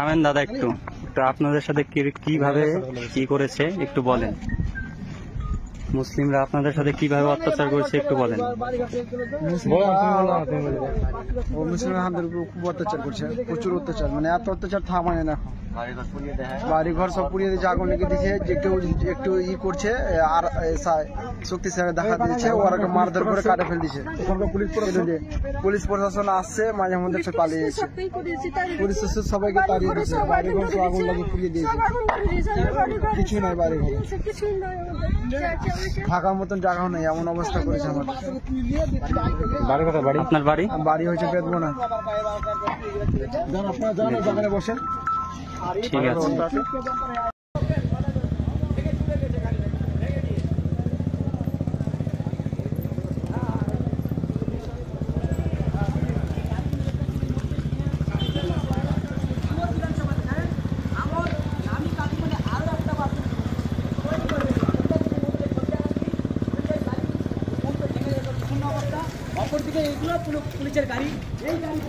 থামেন দাদা, একটু একটু আপনাদের সাথে কিভাবে কি করেছে একটু বলেন। মুসলিমরা আপনাদের সাথে কিভাবে অত্যাচার করেছে একটু বলেন। মুসলিমরা আমাদের উপর খুব অত্যাচার করছে, প্রচুর অত্যাচার, মানে এত অত্যাচার থামায় না। বাড়ি ঘর সব পুড়িয়ে দিচ্ছে, আগুন লেগে দিচ্ছে। যে কেউ একটু করছে আর শক্তিশালী দেখা দিচ্ছে, ওরা মারধর করে কাটে ফেল দিচ্ছে। পুলিশ প্রশাসন আসছে, মাঝে মধ্যে পালিয়ে যাচ্ছে। পুলিশ সবাইকে তাড়িয়ে দিচ্ছে, বাড়ি ঘর সব আগুন লাগিয়ে পুড়িয়ে দিয়েছে। কিছুই নাই বাড়ি ঘর, থাকার মতন জায়গাও নেই, এমন অবস্থা করেছে আমার। আপনার বাড়ি? বাড়ি হয়েছে বেদবোনা। আপনারা জানেন, দোকানে বসেন। ঠিক আছে। অপরদিকে এইগুলো পুলিশের গাড়ি, এই গাড়ি